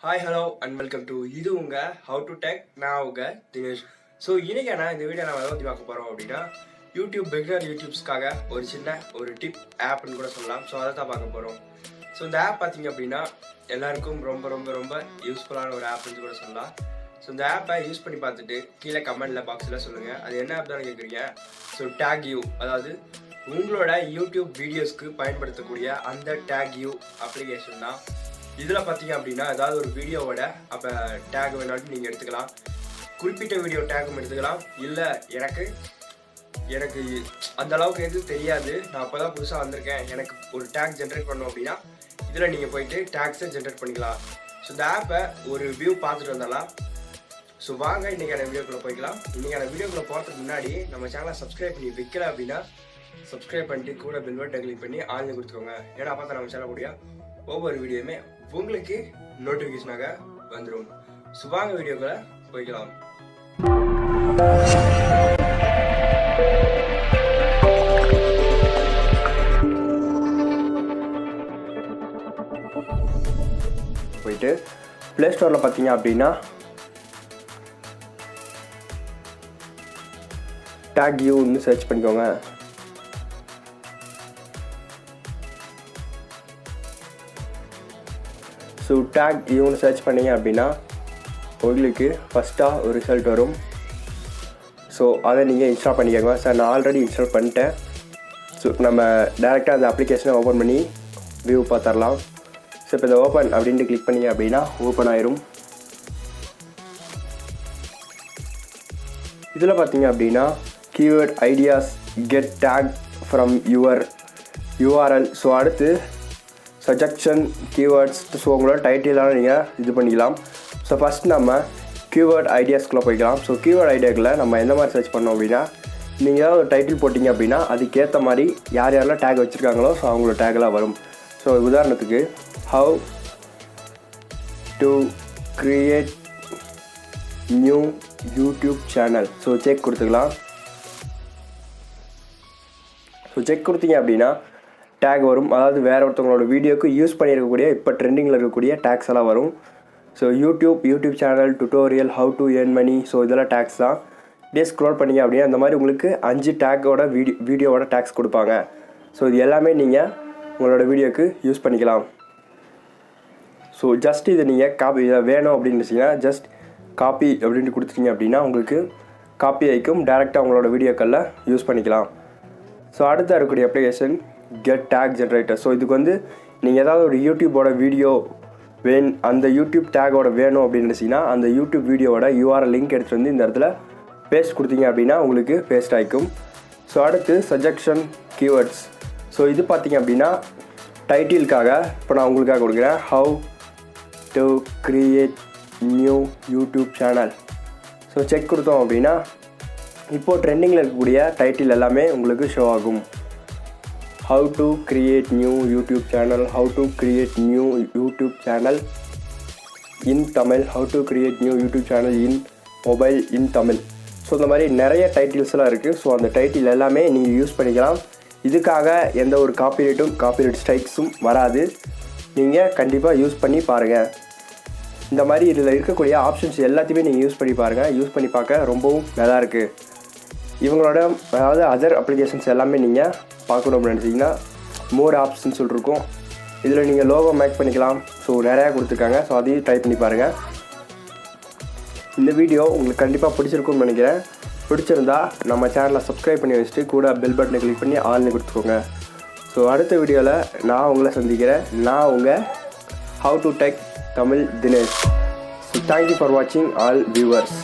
Hi, hello and welcome to இது உங்க How to Tech. நான் உங்க தினேஷ். ஸோ இன்னைக்கு இந்த வீடியோ நான் எதை பற்றி பார்க்க போகிறோம் அப்படின்னா யூடியூப் பிகினர் யூடியூப்ஸ்க்காக ஒரு சின்ன ஒரு டிப் ஆப்னு கூட சொல்லலாம். ஸோ அதை தான் பார்க்க போகிறோம். ஸோ இந்த ஆப் பார்த்தீங்க அப்படின்னா எல்லாருக்கும் ரொம்ப ரொம்ப ரொம்ப யூஸ்ஃபுல்லான ஒரு ஆப்னு கூட சொல்லலாம். ஸோ இந்த ஆப்பை யூஸ் பண்ணி பார்த்துட்டு கீழே கமெண்ட்ல பாக்ஸில் சொல்லுங்கள் அது என்ன ஆப் தான் கேட்குறீங்க. ஸோ டேக் யூ, அதாவது உங்களோட யூடியூப் வீடியோஸ்க்கு பயன்படுத்தக்கூடிய அந்த டேக் யூ அப்ளிகேஷன் தான். இதில் பார்த்தீங்க அப்படின்னா ஏதாவது ஒரு வீடியோவோட அப்போ டேக் வேணாலும் நீங்கள் எடுத்துக்கலாம். குறிப்பிட்ட வீடியோ டேக்கும் எடுத்துக்கலாம். இல்லை எனக்கு அந்த அளவுக்கு எதுவும் தெரியாது, நான் அப்போ தான் புதுசாக வந்திருக்கேன், எனக்கு ஒரு டேக் ஜென்ரேட் பண்ணோம் அப்படின்னா இதில் நீங்கள் போயிட்டு டேக்ஸை ஜென்ரேட் பண்ணிக்கலாம். ஸோ இந்த ஆப்பை ஒரு வியூ பார்த்துட்டு வந்தாலாம். ஸோ வாங்க இன்றைக்கான வீடியோக்குள்ளே போய்க்கலாம். இன்றைக்கான வீடியோக்குள்ளே போகிறதுக்கு முன்னாடி நம்ம சேனலை சப்ஸ்கிரைப் பண்ணி வைக்கல அப்படின்னா சப்ஸ்கிரைப் பண்ணிட்டு கூட பெல் பட்டனை கிளிக் பண்ணி ஆன்லைன் கொடுத்துக்கோங்க. ஏன்னா அப்போ தான் நம்ம சேனல் கூடிய ஒவ்வொரு வீடியோவுமே உங்களுக்கு நோட்டிஃபிகேஷனாக வந்துடும். ஸோ வாங்க வீடியோக்களை போய்க்கலாம். போயிட்டு ப்ளே ஸ்டோரில் பார்த்தீங்க அப்படின்னா டேக் யூன்னு சர்ச் பண்ணிக்கோங்க. ஸோ டேக் யூன்னு சர்ச் பண்ணிங்க அப்படின்னா உங்களுக்கு ஃபஸ்ட்டாக ஒரு ரிசல்ட் வரும். ஸோ அதை நீங்கள் இன்ஸ்டால் பண்ணிக்கோங்க. சார் நான் ஆல்ரெடி இன்ஸ்டால் பண்ணிட்டேன். ஸோ நம்ம டேரெக்டாக அந்த அப்ளிகேஷனை ஓப்பன் பண்ணி வியூ பார்த்துடலாம். ஸோ இப்போ இதை ஓப்பன் அப்படின்ட்டு கிளிக் பண்ணிங்க அப்படின்னா ஓப்பன் ஆயிரும். இதில் பார்த்தீங்க அப்படின்னா keyword ideas get take from your URL. So அடுத்து சஜெக்ஷன் கீவேர்ட்ஸ். ஸோ உங்களோட டைட்டிலாக நீங்கள் இது பண்ணிக்கலாம். ஸோ ஃபஸ்ட் நம்ம கீவேர்ட் ஐடியாஸ்குள்ளே போய்க்கலாம். ஸோ கீவேர்ட் ஐடியாக்களை நம்ம எந்த மாதிரி சர்ச் பண்ணோம் அப்படின்னா நீங்கள் ஏதாவது ஒரு டைட்டில் போட்டிங்க அப்படின்னா அதுக்கேற்ற மாதிரி யார் யாரெல்லாம் டேக் வச்சுருக்காங்களோ ஸோ அவங்களோட டேக்லாம் வரும். ஸோ உதாரணத்துக்கு how to create new YouTube channel. So check கொடுத்துக்கலாம். ஸோ செக் கொடுத்தீங்க அப்படின்னா டேக் வரும். அதாவது வேறு ஒருத்தவங்களோட வீடியோக்கு யூஸ் பண்ணியிருக்கக்கூடிய இப்போ ட்ரெண்டிங்கில் இருக்கக்கூடிய டேக்ஸ் எல்லாம் வரும். So YouTube channel tutorial how to earn money. So இதெல்லாம் டேக்ஸ் தான். இப்படியே ஸ்க்ரோல் பண்ணிங்க அப்படின்னா அந்த மாதிரி உங்களுக்கு 5 டேக்கோட வீடியோவோட டேக்ஸ் கொடுப்பாங்க. ஸோ இது எல்லாமே நீங்கள் உங்களோட வீடியோக்கு யூஸ் பண்ணிக்கலாம். ஸோ ஜஸ்ட் இதை நீங்கள் காப்பி இதை வேணும் அப்படின்னு வச்சிங்கன்னா ஜஸ்ட் காப்பி அப்படின்ட்டு கொடுத்துட்டீங்க அப்படின்னா உங்களுக்கு காப்பி ஆகிக்கும். டேரெக்டாக உங்களோட வீடியோக்களில் யூஸ் பண்ணிக்கலாம். ஸோ அடுத்த இருக்கக்கூடிய application get take generator. So இதுக்கு நீங்கள் ஏதாவது ஒரு யூடியூபோட வீடியோ அந்த யூடியூப் டேக்கோட வேணும் அப்படின்னு நினச்சிங்கன்னா அந்த யூடியூப் வீடியோவோட யூஆர்எல் லிங்க் எடுத்துகிட்டு இந்த இடத்துல பேஸ்ட் கொடுத்தீங்க அப்படின்னா உங்களுக்கு பேஸ்ட் ஆகிக்கும். ஸோ அடுத்து சஜெக்ஷன் கீவேர்ட்ஸ். ஸோ இது பார்த்தீங்க அப்படின்னா டைட்டிலுக்காக இப்போ நான் உங்களுக்காக கொடுக்குறேன். How to create new YouTube channel. So check கொடுத்தோம் அப்படின்னா இப்போது ட்ரெண்டிங்கில் இருக்கக்கூடிய டைட்டில் எல்லாமே உங்களுக்கு ஷோ ஆகும். How to create new YouTube channel, how to create new YouTube channel in Tamil, how to create new YouTube channel in mobile in Tamil. So இந்த மாதிரி நிறைய டைட்டில்ஸ்லாம் இருக்குது. ஸோ அந்த டைட்டில் எல்லாமே நீங்கள் யூஸ் பண்ணிக்கலாம். இதுக்காக எந்த ஒரு காப்பிரைட் ஸ்ட்ரைக்ஸும் வராது. நீங்கள் கண்டிப்பாக யூஸ் பண்ணி பாருங்கள். இந்த மாதிரி இதில் இருக்கக்கூடிய ஆப்ஷன்ஸ் எல்லாத்தையுமே நீங்கள் யூஸ் பண்ணி பாருங்கள். யூஸ் பண்ணி பார்க்க ரொம்பவும் நல்லா இருக்குது. இவங்களோட அதாவது அதர் அப்ளிகேஷன்ஸ் எல்லாமே நீங்கள் பார்க்கணும் அப்படின்னு நினச்சிங்கன்னா மோர் ஆப்ஷன்ஸ் சொல்லிருக்கோம். இதில் நீங்கள் லோகோ மேக் பண்ணிக்கலாம். ஸோ நிறையா கொடுத்துருக்காங்க. ஸோ அதையும் ட்ரை பண்ணி பாருங்கள். இந்த வீடியோ உங்களுக்கு கண்டிப்பாக பிடிச்சிருக்கும்னு நினைக்கிறேன். பிடிச்சிருந்தா நம்ம சேனலை சப்ஸ்கிரைப் பண்ணி வச்சுட்டு கூட பெல் பட்டனை கிளிக் பண்ணி ஆன்லைன் கொடுத்துக்கோங்க. ஸோ அடுத்த வீடியோவில் நான் உங்களை சந்திக்கிறேன். நான் உங்கள் how to tech Tamil Dinesh. So thank you for வாட்சிங் ஆல் வியூவர்ஸ்.